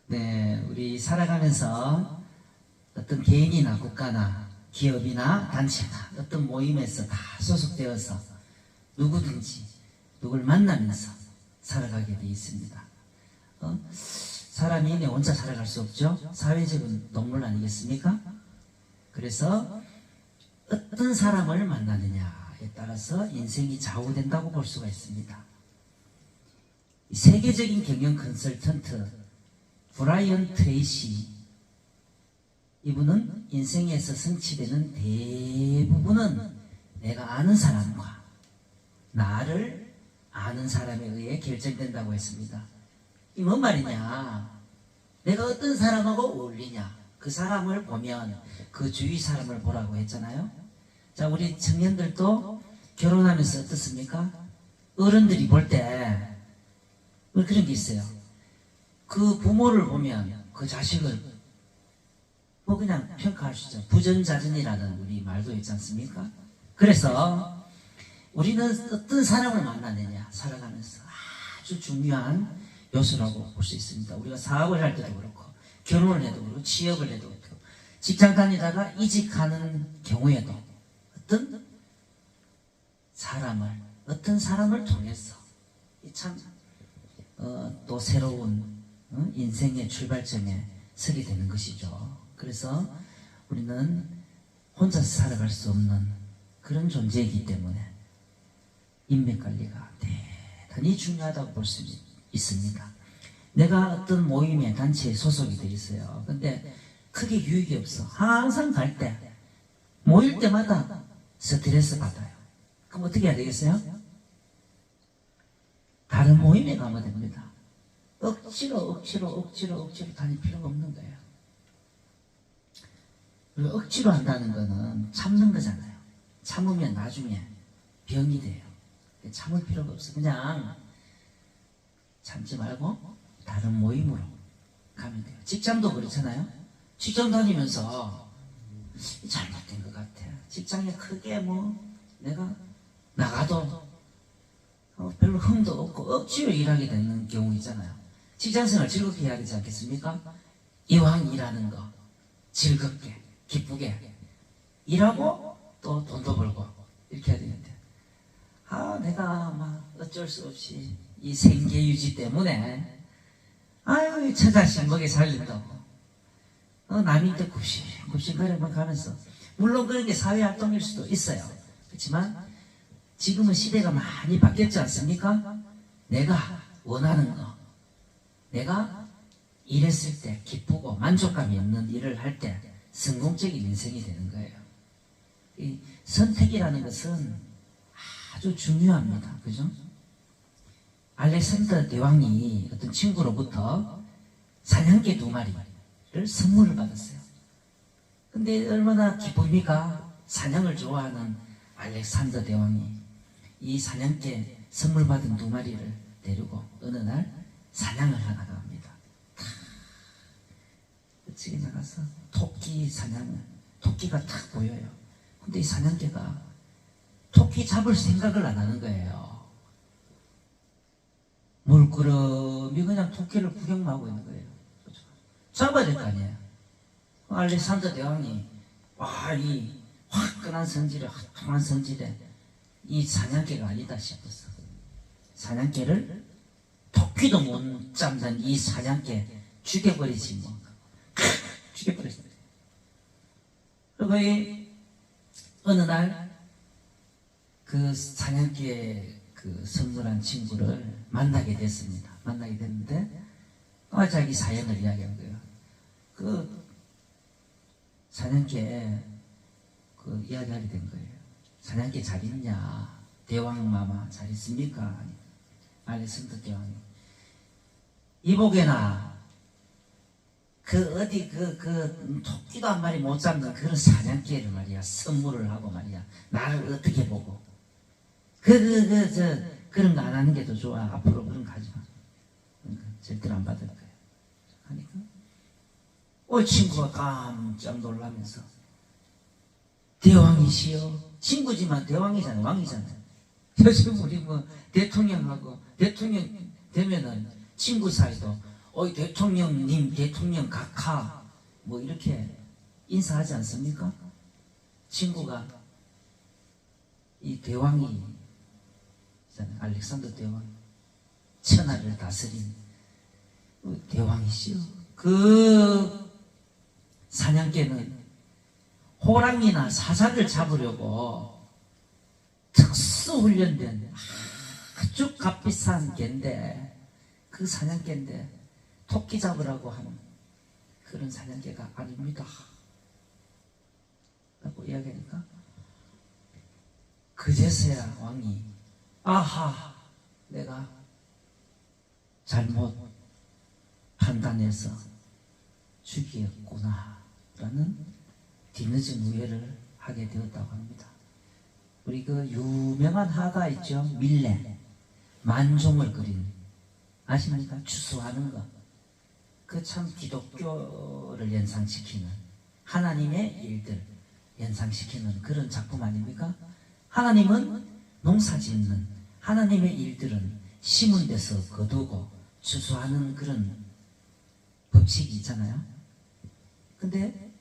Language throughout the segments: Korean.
네, 우리 살아가면서 어떤 개인이나 국가나 기업이나 단체나 어떤 모임에서 다 소속되어서 누구든지 누굴 만나면서 살아가게 되어 있습니다. 사람이 혼자 살아갈 수 없죠. 사회적인 동물 아니겠습니까? 그래서 어떤 사람을 만나느냐에 따라서 인생이 좌우된다고 볼 수가 있습니다. 세계적인 경영 컨설턴트 브라이언 트레이시, 이분은 인생에서 성취되는 대부분은 내가 아는 사람과 나를 아는 사람에 의해 결정된다고 했습니다. 이 뭔 말이냐? 내가 어떤 사람하고 어울리냐, 그 사람을 보면 그 주위 사람을 보라고 했잖아요. 자, 우리 청년들도 결혼하면서 어떻습니까? 어른들이 볼 때 그런 게 있어요. 그 부모를 보면 그 자식을 뭐 그냥 평가할 수 있죠. 부전자전이라는 우리 말도 있지 않습니까? 그래서 우리는 어떤 사람을 만나느냐, 살아가면서 아주 중요한 요소라고 볼 수 있습니다. 우리가 사업을 할 때도 그렇고, 결혼을 해도 그렇고, 취업을 해도 그렇고, 직장 다니다가 이직하는 경우에도 어떤 사람을 통해서 참 또 새로운 인생의 출발점에 서게 되는 것이죠. 그래서 우리는 혼자서 살아갈 수 없는 그런 존재이기 때문에 인맥관리가 대단히 중요하다고 볼 수 있습니다. 내가 어떤 모임에, 단체에 소속이 되어 있어요. 근데 크게 유익이 없어. 항상 갈 때, 모일 때마다 스트레스 받아요. 그럼 어떻게 해야 되겠어요? 다른 모임에 가면 됩니다. 억지로 다닐 필요가 없는 거예요. 그리고 억지로 한다는 거는 참는 거잖아요. 참으면 나중에 병이 돼요. 참을 필요가 없어. 그냥 참지 말고 다른 모임으로 가면 돼요. 직장도 그렇잖아요. 직장 다니면서 잘못된 것 같아. 직장에 크게 내가 나가도 별로 흥도 없고 억지로 일하게 되는 경우 있잖아요. 직장생활 즐겁게 해야 되지 않겠습니까? 이왕 일하는 거 즐겁게 기쁘게 일하고 또 돈도 벌고 이렇게 해야 되는데, 내가 어쩔 수 없이 이 생계 유지 때문에 처자식 먹여 살린다고 남인데 굽신거리만 가면서, 물론 그런 게 사회활동일 수도 있어요. 그렇지만 지금은 시대가 많이 바뀌었지 않습니까? 내가 원하는 거, 내가 일했을 때 기쁘고 만족감이 있는 일을 할 때 성공적인 인생이 되는 거예요. 이 선택이라는 것은 아주 중요합니다. 그죠? 알렉산더 대왕이 어떤 친구로부터 사냥개 2마리를 선물을 받았어요. 근데 얼마나 기쁩니까? 사냥을 좋아하는 알렉산더 대왕이 이 사냥개 선물 받은 2마리를 데리고 어느 날 사냥을 하러 갑니다. 집에 나가서 토끼가 탁 보여요. 근데 이 사냥개가 토끼 잡을 생각을 안 하는 거예요. 물끄러미 그냥 토끼를 구경만 하고 있는 거예요. 잡아야 될 거 아니에요. 알렉산더 대왕이 이 화끈한 성질에, 화통한 성질에 이 사냥개가 아니다 싶었어. 사냥개를 토끼도 못 잡는 이 사냥개 죽여버리지 죽여버렸어요. 그리고 어느 날 그 사냥개 선물한 친구를 만나게 됐습니다. 만나게 됐는데 자기 사연을 이야기한 거예요. 그 사냥개 이야기하게 된 거예요. 사냥개 잘 있냐? 대왕마마 잘 있습니까? 알렉산더 대왕이 이보게나 토끼도 한 마리 못 잡는 그런 사냥개를 말이야 선물을 하고 말이야 나를 어떻게 보고 그런 거 안 하는 게 더 좋아. 앞으로 그런 거 하지 마. 절대로 안 받을 거야. 하니까 친구가 깜짝 놀라면서 대왕이시여. 친구지만 대왕이잖아요. 왕이잖아요. 요즘 우리 대통령하고 대통령 되면은 친구 사이도 어이 대통령님, 대통령 각하 뭐 이렇게 인사하지 않습니까? 친구가 이 대왕이 있잖아요. 알렉산더 대왕, 천하를 다스린 대왕이시여. 그 사냥개는 호랑이나 사자를 잡으려고 특수 훈련된 아주 값비싼 개인데, 그 사냥개인데 토끼 잡으라고 하는 그런 사냥개가 아닙니다 라고 이야기하니까, 그제서야 왕이 아하, 내가 잘못 판단해서 죽이었구나 라는 뒤늦은 후회를 하게 되었다고 합니다. 우리 그 유명한 화가 있죠. 밀레, 만종을 그린, 아십니까? 추수하는 거. 그 참 기독교를 연상시키는, 하나님의 일들 연상시키는 그런 작품 아닙니까? 하나님은 농사 짓는, 하나님의 일들은 심은 데서 거두고 추수하는 그런 법칙이 있잖아요. 근데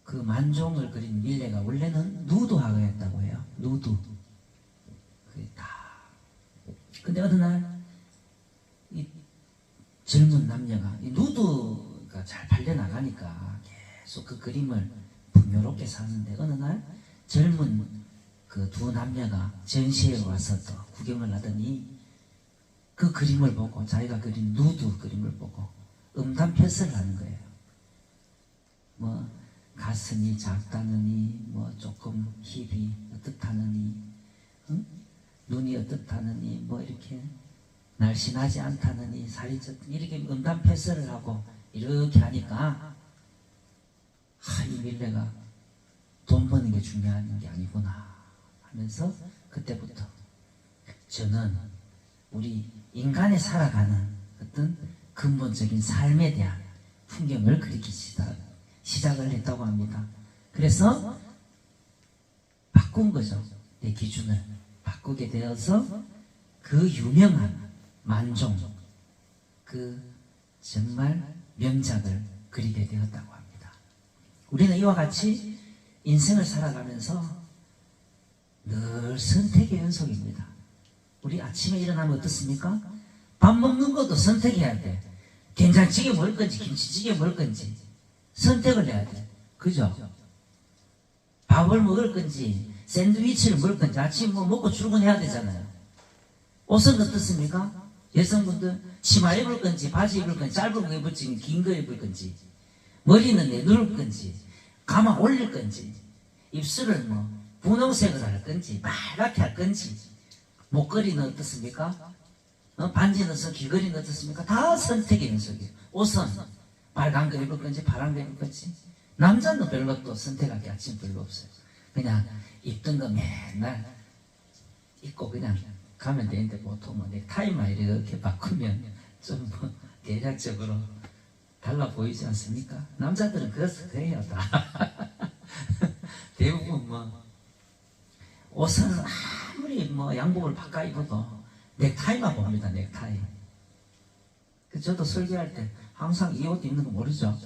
그 만종을 그린 밀레가 원래는 누드화가였다고 해요. 누드. 그게 다. 근데 어느 날 이 젊은 남녀가 이 누드가 잘 팔려나가니까 계속 그 그림을 풍요롭게 사는데, 어느 날 젊은 그 두 남녀가 전시회에 와서 또 구경을 하더니 그 그림을 보고, 자기가 그린 누드 그림을 보고 음담패설을 하는 거예요. 뭐 가슴이 작다느니, 뭐 조금 힙이 어떻다느니, 응? 눈이 어떻다느니, 뭐 이렇게 날씬하지 않다느니, 살이 이렇게 음담패설을 하고 이렇게 하니까, 이 밀레가 돈 버는 게 중요한 게 아니구나 하면서 그때부터 저는 우리 인간이 살아가는 어떤 근본적인 삶에 대한 풍경을 그리기 시작을 했다고 합니다. 그래서 바꾼 거죠. 내 기준을 바꾸게 되어서 그 유명한 만종, 그 정말 명작을 그리게 되었다고 합니다. 우리는 이와 같이 인생을 살아가면서 늘 선택의 연속입니다. 우리 아침에 일어나면 어떻습니까? 밥 먹는 것도 선택해야 돼. 된장찌개 먹을 건지 김치찌개 먹을 건지 선택을 해야 돼. 그죠? 밥을 먹을 건지 샌드위치를 먹을 건지, 아침 뭐 먹고 출근해야 되잖아요. 옷은 어떻습니까? 여성분들 치마 입을 건지 바지 입을 건지 짧은 거 입을 건지 긴 거 입을 건지, 머리는 내놓을 건지 감아 올릴 건지, 입술을 뭐 분홍색을 할 건지 빨갛게 할 건지, 목걸이는 어떻습니까? 반지는 귀걸이는 어떻습니까? 다 선택의 연속이에요. 옷은 빨간 거 입을 건지 파란 거 입을 건지. 남자는 별로 또 선택할 게 아침 별로 없어요. 그냥 입던 거 맨날 입고 그냥 가면 되는데, 보통 뭐 넥타이만 이렇게 바꾸면 좀 뭐 대략적으로 달라 보이지 않습니까? 남자들은 그래요 다. 대부분 뭐 옷은 아무리 뭐 양복을 바꿔 입어도 넥타이만 봅니다. 넥타이. 저도 설교할 때 항상 이 옷 입는 거 모르죠?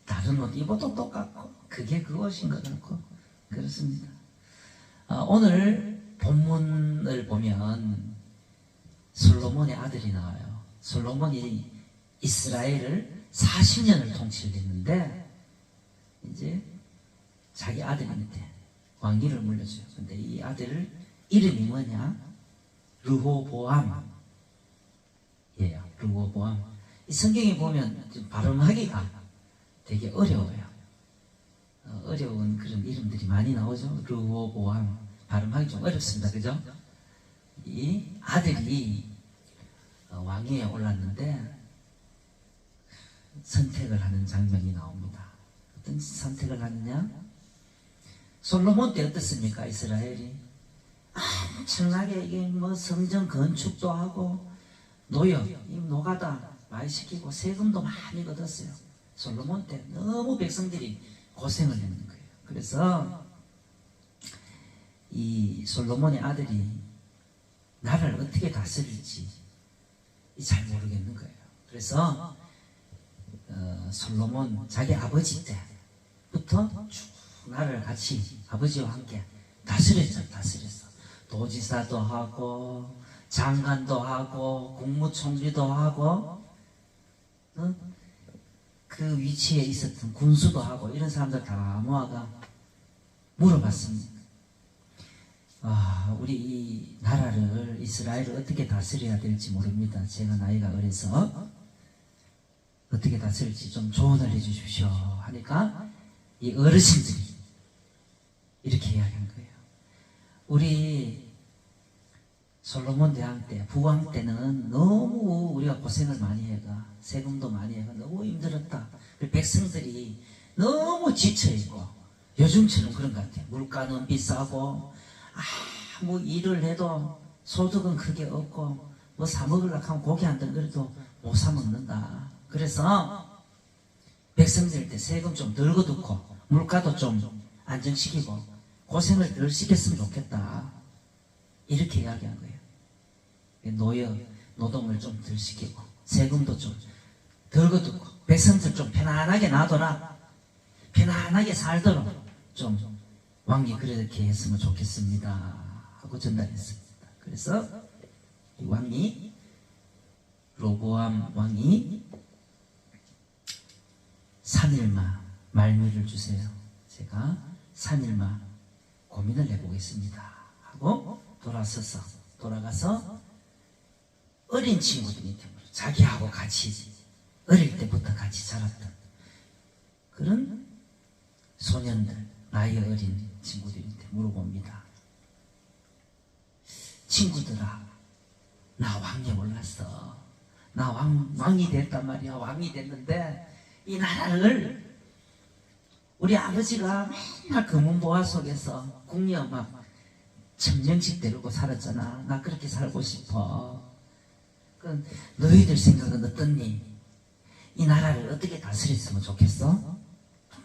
다른 옷 입어도 똑같고 그게 그 옷인 것 같고 그렇습니다. 오늘 본문을 보면 솔로몬의 아들이 나와요. 솔로몬이 이스라엘을 40년을 통치를 했는데, 이제 자기 아들한테 왕위를 물려줘요. 근데 이 아들 이름이 뭐냐? 르호보암이에요. 르호보암. 이 성경에 보면 좀 발음하기가 되게 어려워요. 어려운 그런 이름들이 많이 나오죠. 르호보암. 발음하기 좀 어렵습니다. 그죠? 이 아들이 왕위에 올랐는데 선택을 하는 장면이 나옵니다. 어떤 선택을 하느냐? 솔로몬 때 어떻습니까? 이스라엘이 엄청나게 이게 뭐 성전 건축도 하고 노역, 이 노가다 많이 시키고 세금도 많이 걷었어요. 솔로몬 때 너무 백성들이 고생을 했는 거예요. 그래서 이 솔로몬의 아들이 나라를 어떻게 다스릴지 잘 모르겠는 거예요. 그래서 솔로몬 자기 아버지 때부터 쭉 나라를 같이 아버지와 함께 다스렸어. 도지사도 하고 장관도 하고 국무총리도 하고 그 위치에 있었던 군수도 하고 이런 사람들 다 모아가 물어봤습니다. 우리 이 나라를 이스라엘을 어떻게 다스려야 될지 모릅니다. 제가 나이가 어려서 어떻게 다스릴지 좀 조언을 해주십시오 하니까 이 어르신들이 이렇게 이야기한 거예요. 우리 솔로몬 대왕 때, 부왕 때는 너무 우리가 고생을 많이 해가 세금도 많이 해가 너무 힘들었다. 백성들이 너무 지쳐있고 요즘처럼 그런 것 같아요. 물가는 비싸고 뭐 일을 해도 소득은 크게 없고 뭐 사 먹으려고 하면 고기 한 덩어리도 못 사 먹는다. 그래서 백성들 때 세금 좀 덜 거두고 물가도 좀 안정시키고 고생을 덜 시켰으면 좋겠다. 이렇게 이야기한 거예요. 노동을 좀 덜 시키고 세금도 좀 덜 거두고 백성들 좀 편안하게 놔둬라. 편안하게 살도록 좀 왕이 그렇게 했으면 좋겠습니다 하고 전달했습니다. 그래서 이 왕이 로보암 왕이 3일마 말미를 주세요. 제가 3일마 고민을 해보겠습니다 하고 돌아가서 어린 친구들한테 자기하고 같이 어릴 때부터 같이 자랐던 그런 소년들, 나이 어린 친구들한테 물어봅니다. 친구들아, 나 왕에 올랐어. 나 왕이 됐단 말이야. 왕이 됐는데 이 나라를 우리 아버지가 맨날 금은보화 속에서 궁녀 막 1000명씩 데리고 살았잖아. 나 그렇게 살고 싶어. 그 너희들 생각은 어떻니? 이 나라를 어떻게 다스렸으면 좋겠어?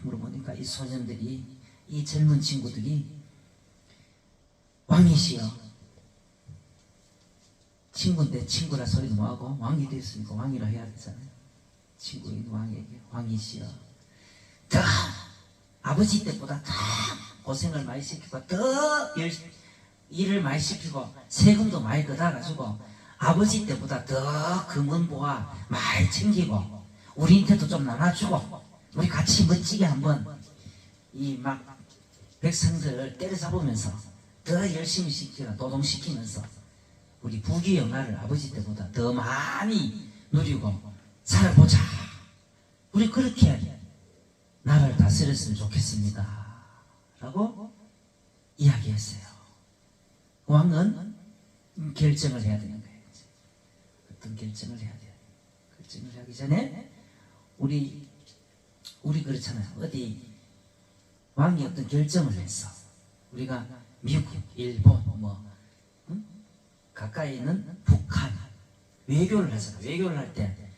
물어보니까 이 소년들이, 이 젊은 친구들이 왕이시여, 친구인데 친구라 소리도 뭐하고 왕이 됐으니까 왕이라 해야 되잖아요. 친구인 왕에게 왕이시여, 더 아버지 때보다 더 고생을 많이 시키고 더 일을 많이 시키고 세금도 많이 걷어가지고 아버지 때보다 더 금은보화 많이 챙기고 우리한테도 좀 나눠주고 우리 같이 멋지게 한번 이 막 백성들을 때려잡으면서 더 열심히 노동시키면서 우리 부귀영화를 아버지 때보다 더 많이 누리고 살아보자. 우리 그렇게 나라를 다스렸으면 좋겠습니다 라고 이야기했어요. 왕은 결정을 해야 되는 거예요. 어떤 결정을 해야 돼요. 결정을 하기 전에 우리 그렇잖아요. 어디 왕이 어떤 결정을 했어. 우리가 미국, 일본, 가까이 있는 북한 외교를 하잖아. 외교를 할 때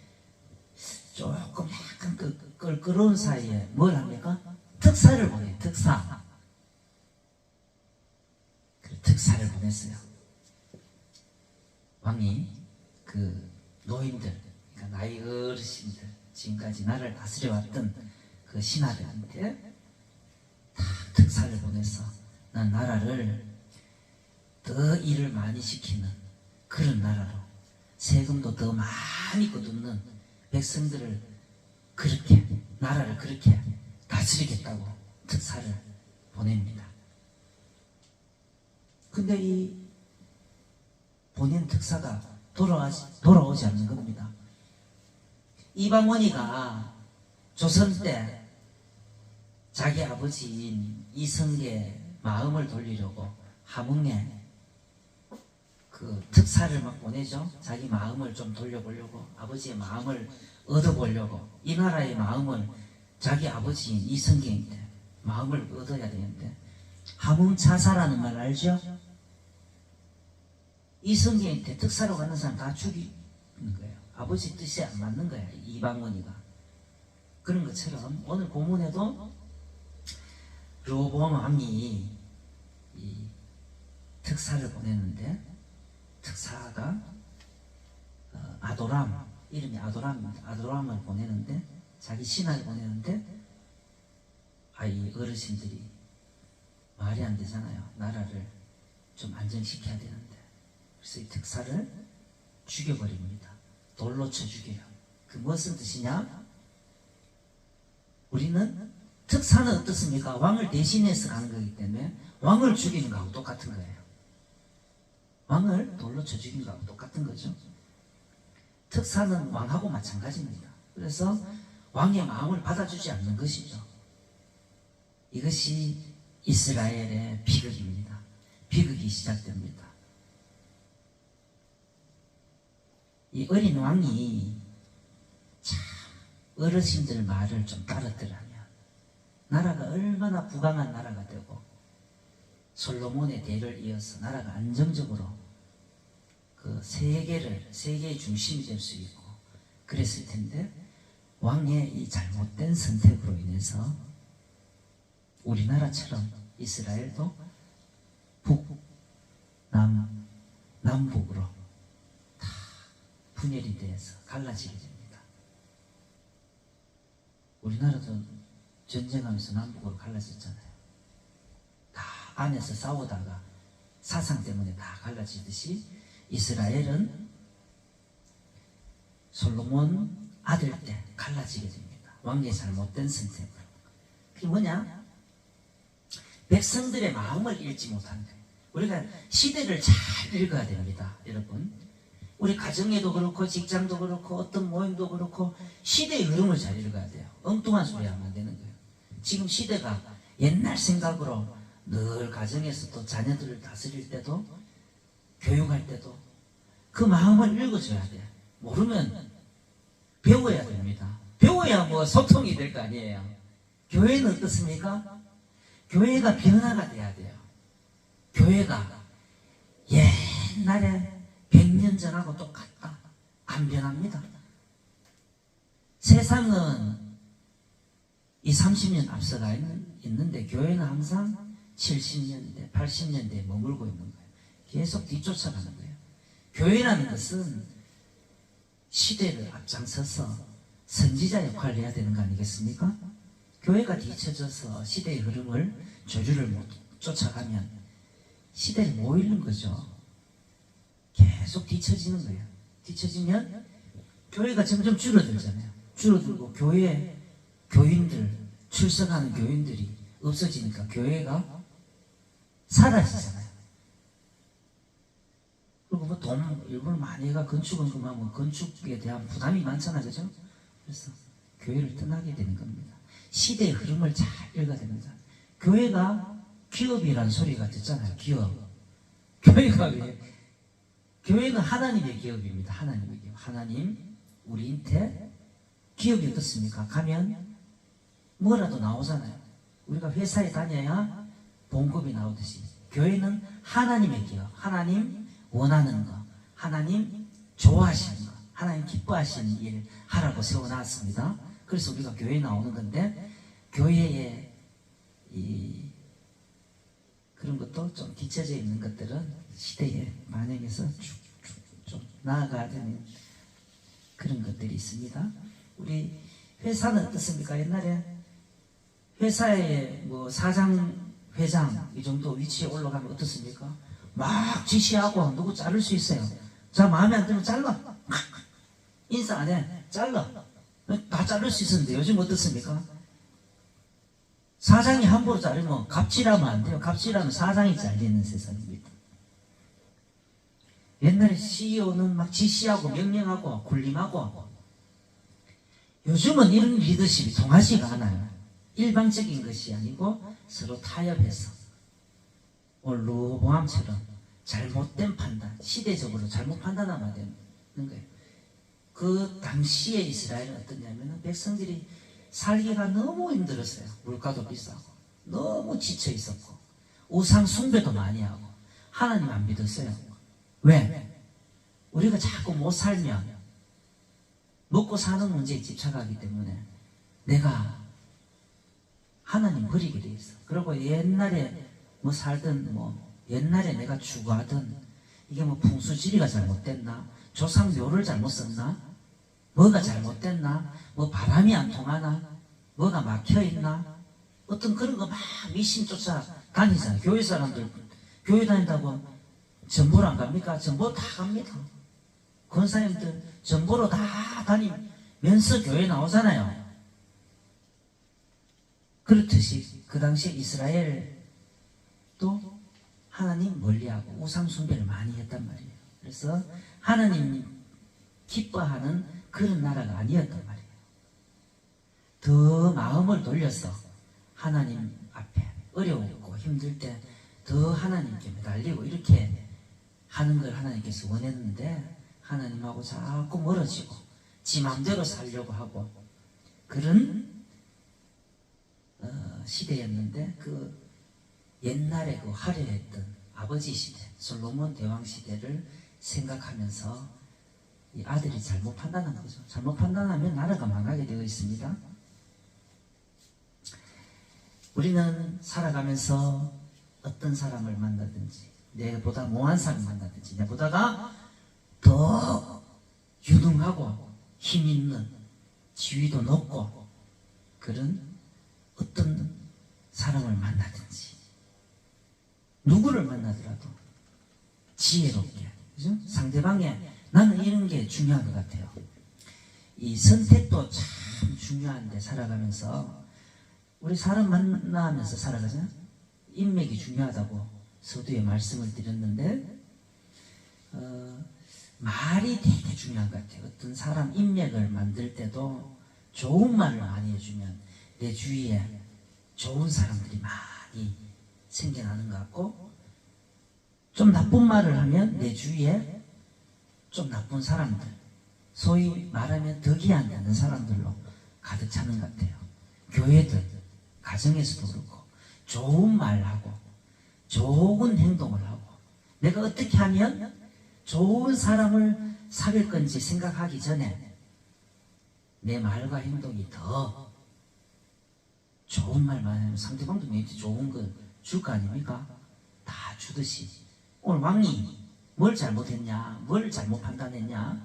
조금 약간 껄끄러운 사이에 뭘 합니까? 특사를 보내요. 특사. 특사를 보냈어요. 왕이 그 노인들, 그러니까 나이 어르신들, 지금까지 나라를 다스려왔던 그 신하들한테 다 특사를 보내서 난 나라를 더 일을 많이 시키는 그런 나라로 세금도 더 많이 거두는 백성들을 그렇게 나라를 그렇게 다스리겠다고 특사를 보냅니다. 근데 이 보낸 특사가 돌아오지 않는 겁니다. 이방원이가 조선 때 자기 아버지인 이성계의 마음을 돌리려고 함흥에 그 특사를 막 보내죠. 자기 마음을 좀 돌려보려고, 아버지의 마음을 얻어보려고, 이 나라의 마음을 자기 아버지인 이성계인데 마음을 얻어야 되는데, 함흥차사라는 말 알죠? 이성계한테 특사로 가는 사람 다 죽이는 거예요. 아버지 뜻이 안 맞는 거야, 이방원이가. 그런 것처럼 오늘 고문에도 르호보암 왕이 이 특사를 보냈는데, 특사가 아도람, 이름이 아도람입니다. 아도람을 보내는데, 자기 신하를 보내는데, 이 어르신들이 말이 안 되잖아요. 나라를 좀 안정시켜야 되는데. 그래서 이 특사를 죽여버립니다. 돌로 쳐 죽여요. 그 무슨 뜻이냐? 우리는 특사는 어떻습니까? 왕을 대신해서 가는 거기 때문에 왕을 죽이는 거하고 똑같은 거예요. 왕을 돌로 쳐 죽이는 거하고 똑같은 거죠. 특사는 왕하고 마찬가지입니다. 그래서 왕의 마음을 받아주지 않는 것이죠. 이것이 이스라엘의 비극입니다. 비극이 시작됩니다. 이 어린 왕이 참 어르신들 말을 좀 따르더라면 나라가 얼마나 부강한 나라가 되고 솔로몬의 대를 이어서 나라가 안정적으로 그 세계의 중심이 될 수 있고 그랬을 텐데, 왕의 이 잘못된 선택으로 인해서 우리나라처럼 이스라엘도 남북으로 다 분열이 돼서 갈라지게 됩니다. 우리나라도 전쟁하면서 남북으로 갈라졌잖아요. 다 안에서 싸우다가 사상 때문에 다 갈라지듯이 이스라엘은 솔로몬 아들 때 갈라지게 됩니다. 왕의 잘못된 선택으로. 그게 뭐냐? 백성들의 마음을 읽지 못하는 거예요. 우리가 시대를 잘 읽어야 됩니다, 여러분. 우리 가정에도 그렇고 직장도 그렇고 어떤 모임도 그렇고 시대의 흐름을 잘 읽어야 돼요. 엉뚱한 소리 하면 안 되는 거예요. 지금 시대가 옛날 생각으로 늘 가정에서 또 자녀들을 다스릴 때도 교육할 때도 그 마음을 읽어줘야 돼. 모르면 배워야 됩니다. 배워야 뭐 소통이 될 거 아니에요. 교회는 어떻습니까? 교회가 변화가 돼야 돼요. 교회가 옛날에 100년 전하고 똑같다. 안 변합니다. 세상은 30년 앞서가 있는데 교회는 항상 70년대, 80년대에 머물고 있는 거예요. 계속 뒤쫓아가는 거예요. 교회라는 것은 시대를 앞장서서 선지자 역할을 해야 되는 거 아니겠습니까? 교회가 뒤쳐져서 시대의 흐름을 조류를 못 쫓아가면 시대를 못 읽는 거죠. 계속 뒤처지는 거예요. 뒤처지면 교회가 점점 줄어들잖아요. 줄어들고 출석하는 교인들이 없어지니까 교회가 사라지잖아요. 그리고 뭐 돈 일부러 많이 해가 건축은 그만 건축에 대한 부담이 많잖아요. 그죠? 그래서 교회를 떠나게 되는 겁니다. 시대의 흐름을 잘 읽어야 됩니다. 교회가 기업이라는 소리가 듣잖아요. 기업. 교회가 왜? 교회는 하나님의 기업입니다. 하나님의 기업. 하나님, 우리한테 기업이 어떻습니까? 가면 뭐라도 나오잖아요. 우리가 회사에 다녀야 봉급이 나오듯이 교회는 하나님의 기업. 하나님 원하는 거, 하나님 좋아하시는 거, 하나님 기뻐하시는 일 하라고 세워놨습니다. 그래서 우리가 교회에 나오는 건데, 교회에 그런 것도 좀 뒤쳐져 있는 것들은 시대에 반영해서 좀 나아가야 되는 그런 것들이 있습니다. 우리 회사는 어떻습니까? 옛날에 회사에 뭐 사장, 회장 이 정도 위치에 올라가면 어떻습니까? 막 지시하고 누구 자를 수 있어요. 자, 마음에 안 들면 잘라. 인사 안 해. 잘라. 다 자를 수 있었는데 요즘 어떻습니까? 사장이 함부로 자르면 갑질하면 안 돼요. 갑질하면 사장이 잘리는 세상입니다. 옛날에 CEO는 막 지시하고 명령하고 군림하고, 요즘은 이런 리더십이 통하지가 않아요. 일방적인 것이 아니고 서로 타협해서 오늘 로보암처럼 잘못된 판단, 시대적으로 잘못 판단하면 되는 거예요. 그 당시에 이스라엘은 어떠냐면 백성들이 살기가 너무 힘들었어요. 물가도 비싸고 너무 지쳐 있었고 우상 숭배도 많이 하고 하나님 안 믿었어요. 왜? 우리가 자꾸 못 살면 먹고 사는 문제에 집착하기 때문에 내가 하나님 버리게 돼 있어. 그리고 옛날에 뭐 살든 옛날에 내가 추구하던 이게 풍수지리가 잘못됐나? 조상 묘를 잘못 썼나? 뭐가 잘못됐나? 뭐 바람이 안 통하나? 뭐가 막혀있나? 어떤 그런 거 막 미신 쫓아 다니잖아요. 교회 사람들 교회 다닌다고 전보로 안 갑니까? 전보 다 갑니다. 권사님들 전보로 다 다니면서 교회 나오잖아요. 그렇듯이 그 당시 이스라엘도 하나님 멀리하고 우상 숭배를 많이 했단 말이에요. 그래서 하나님 기뻐하는 그런 나라가 아니었단 말이에요. 더 마음을 돌려서 하나님 앞에 어려웠고 힘들 때 더 하나님께 매달리고 이렇게 하는 걸 하나님께서 원했는데 하나님하고 자꾸 멀어지고 지 마음대로 살려고 하고 그런 시대였는데 그 옛날에 그 화려했던 아버지 시대 솔로몬 대왕 시대를 생각하면서 이 아들이 잘못 판단한 거죠. 잘못 판단하면 나라가 망하게 되어 있습니다. 우리는 살아가면서 어떤 사람을 만나든지 내보다 몽한 사람을 만나든지 내보다가 더 유능하고 힘있는 지위도 높고 그런 어떤 사람을 만나든지 누구를 만나더라도 지혜롭게 그죠? 상대방의 나는 이런 게 중요한 것 같아요. 이 선택도 참 중요한데 살아가면서 우리 사람 만나면서 살아가잖아요. 인맥이 중요하다고 서두에 말씀을 드렸는데 말이 되게 중요한 것 같아요. 어떤 사람 인맥을 만들 때도 좋은 말을 많이 해주면 내 주위에 좋은 사람들이 많이 생겨나는 것 같고 좀 나쁜 말을 하면 내 주위에 좀 나쁜 사람들 소위 말하면 덕이 안 되는 사람들로 가득 차는 것 같아요. 교회들 가정에서도 그렇고 좋은 말하고 좋은 행동을 하고 내가 어떻게 하면 좋은 사람을 사귈 건지 생각하기 전에 내 말과 행동이 더 좋은 말만 하면 상대방도 왠지 좋은 거 줄 거 아닙니까? 다 주듯이 오늘 왕이 뭘 잘못했냐? 뭘 잘못 판단했냐?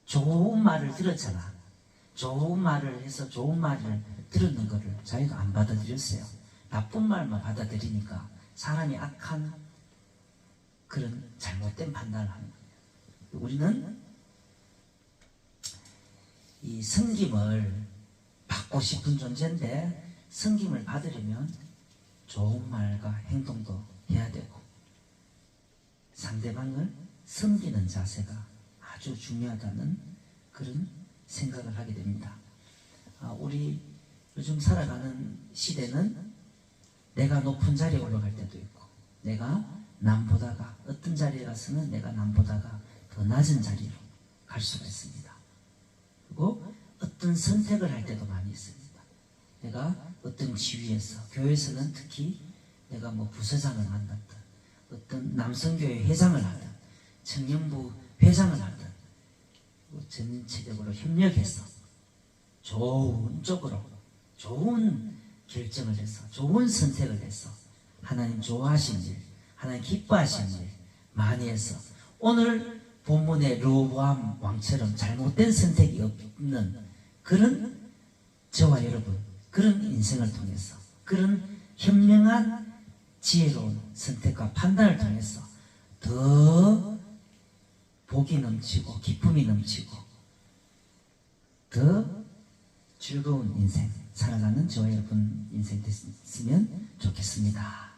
좋은 말을 들었잖아. 좋은 말을 해서 좋은 말을 들었는 거를 자기가 안 받아들였어요. 나쁜 말만 받아들이니까 사람이 악한 그런 잘못된 판단을 하는 거예요. 우리는 이 섬김을 받고 싶은 존재인데 섬김을 받으려면 좋은 말과 행동도 해야 되고 상대방을 섬기는 자세가 아주 중요하다는 그런 생각을 하게 됩니다. 우리 요즘 살아가는 시대는 내가 높은 자리에 올라갈 때도 있고 내가 남보다가 어떤 자리에 가서는 내가 남보다가 더 낮은 자리로 갈 수가 있습니다. 그리고 어떤 선택을 할 때도 많이 있습니다. 내가 어떤 지위에서 교회에서는 특히 내가 뭐 부서장을 만났든 어떤 남성교회 회장을 하든 청년부 회장을 하든 전체적으로 협력해서 좋은 쪽으로 좋은 결정을 해서 좋은 선택을 해서 하나님 좋아하시는 일 하나님 기뻐하시는 일 많이 해서 오늘 본문의 르호보암 왕처럼 잘못된 선택이 없는 그런 저와 여러분 그런 인생을 통해서 그런 현명한 지혜로운 선택과 판단을 통해서 더 복이 넘치고 기쁨이 넘치고 더 즐거운 인생 살아가는 저와 여러분 인생 됐으면 좋겠습니다.